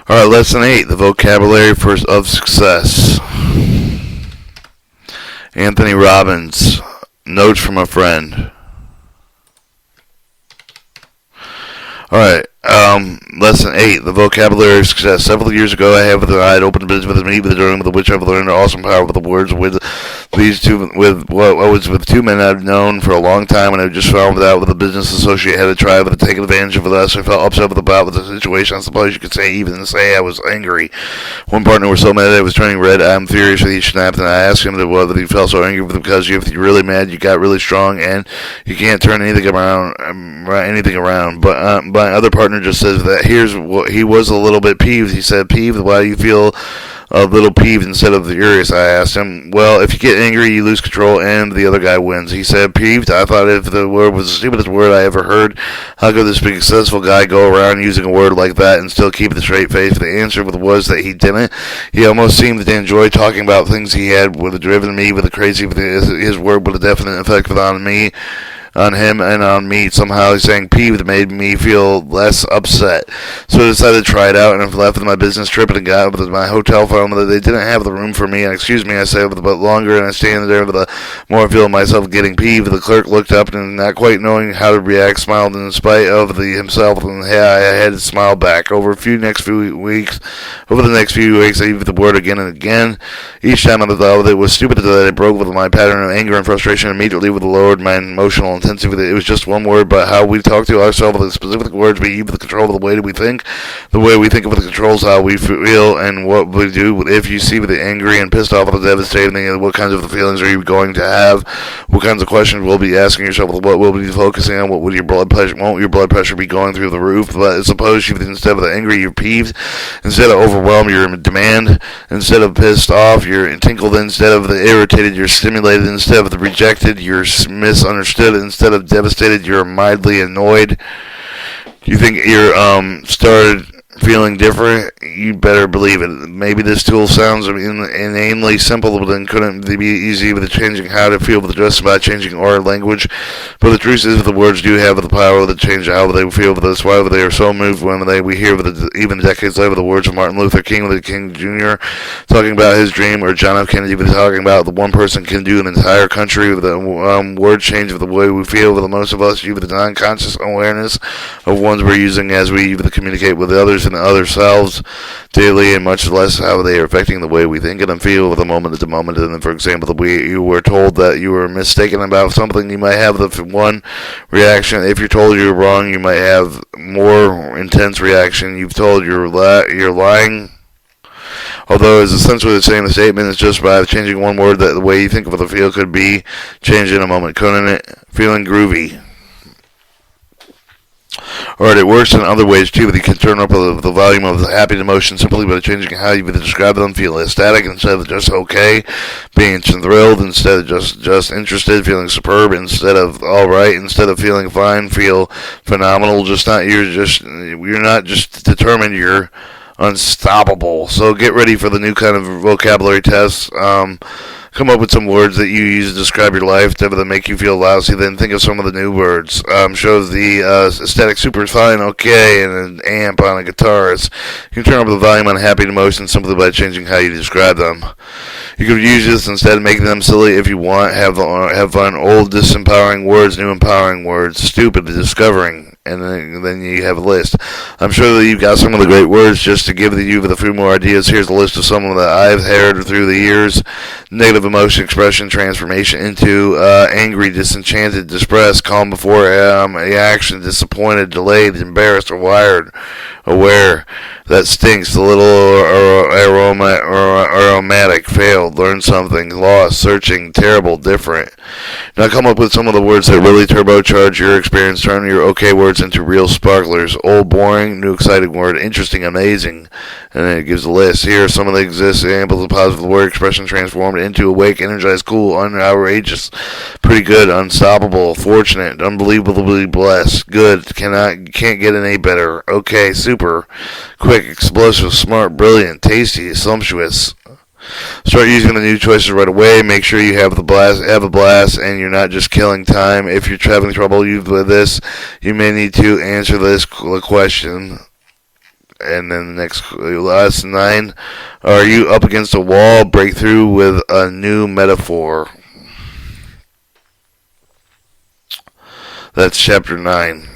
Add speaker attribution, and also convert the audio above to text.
Speaker 1: Alright, lesson 8, the vocabulary of success. Anthony Robbins, notes from a friend. Alright, lesson 8, the vocabulary of success. Several years ago, I had opened a business with me, during which I've learned awesome power with the words with two men I've known for a long time, and I just found out with a business associate had to try with taking advantage of us. I felt upset with the situation. I suppose you could say I was angry. One partner was so mad that I was turning red. I'm furious that he snapped, and I asked him whether he felt so angry because if you're really mad, you got really strong, and you can't turn anything around. But my other partner just says that he was a little bit peeved. He said, "Peeved? Why do you feel a little peeved instead of furious?" I asked him. "Well, if you get angry, you lose control and the other guy wins." He said, "Peeved? I thought if the word was the stupidest word I ever heard. How could this big successful guy go around using a word like that and still keep the straight face?" The answer was that he didn't. He almost seemed to enjoy talking about things he had would have driven me with the crazy. His word with a definite effect on him and on me. Somehow saying peeved made me feel less upset. So I decided to try it out, and I left with my business trip and got with my hotel phone. They didn't have the room for me, and excuse me, I stayed with a bit longer, and I stand there with a more feel myself getting peeved. The clerk looked up and, not quite knowing how to react, smiled in spite of himself, and I had to smile back. Over the next few weeks, I used the word again and again. Each time I thought it was stupid that I broke with my pattern of anger and frustration immediately with lowered my emotional intensity. It was just one word, but how we talk to ourselves with the specific words we use the control of the way that we think. The way we think of it controls how we feel and what we do. If you see with the angry and pissed off or the devastating, what kinds of feelings are you going to have? What kinds of questions will be asking yourself? What will be focusing on? What would your blood pressure? Won't your blood pressure be going through the roof? But suppose instead of the angry, you're peeved. Instead of overwhelmed, you're in demand. Instead of pissed off, you're tinkled. Instead of the irritated, you're stimulated. Instead of the rejected, you're misunderstood. Instead of devastated, you're mildly annoyed. You think you're started feeling different? You better believe it. Maybe this tool sounds inanely simple, but then couldn't be easy with changing how to feel just by changing our language. But the truth is, the words do have the power to change how they feel. That's why they are so moved when we hear even decades later the words of Martin Luther King Jr. talking about his dream, or John F. Kennedy talking about the one person can do an entire country with the word change of the way we feel. For the most of us, even the non-conscious awareness of ones we're using as we even communicate with others and other selves daily, and much less how they are affecting the way we think and feel with the moment at the moment. And for example, you were told that you were mistaken about something, you might have the one reaction. If you're told you're wrong, you might have more intense reaction. You've told you're lying. Although it's essentially the same statement, it's just by changing one word that the way you think of the feel could be changed in a moment, couldn't it? Feeling groovy. Alright, it works in other ways too, but you can turn up the volume of the happy emotion simply by changing how you describe them. Feel ecstatic instead of just okay, being thrilled instead of just interested, feeling superb instead of alright, instead of feeling fine, feel phenomenal. You're not just determined, you're unstoppable. So get ready for the new kind of vocabulary tests. Come up with some words that you use to describe your life that make you feel lousy. Then think of some of the new words. Shows the aesthetic super fine, okay, and an amp on a guitar. You can turn up the volume on happy emotions simply by changing how you describe them. You could use this instead of making them silly if you want. Have fun. Old disempowering words, new empowering words. Stupid, discovering. And then you have a list. I'm sure that you've got some of the great words. Just to give you a few more ideas, here's a list of some of that I've heard through the years. Negative emotion expression, transformation into angry, disenchanted, depressed, calm before reaction, disappointed, delayed, embarrassed, or wired, aware, that stinks, a little aromatic, failed, learned something, lost, searching, terrible, different. Now come up with some of the words that really turbocharge your experience. Turn your okay words into real sparklers. Old, boring, new, exciting word. Interesting, amazing. And then it gives a list. Here are some of the examples of positive word expression transformed into awake, energized, cool, outrageous, pretty good, unstoppable, fortunate, unbelievably blessed, good, can't get any better, okay, super, quick, explosive, smart, brilliant, tasty, sumptuous. Start using the new choices right away. Make sure you have a blast, and you're not just killing time. If you're having trouble with this, you may need to answer this question. And then the last 9, are you up against a wall? Breakthrough with a new metaphor. That's chapter 9.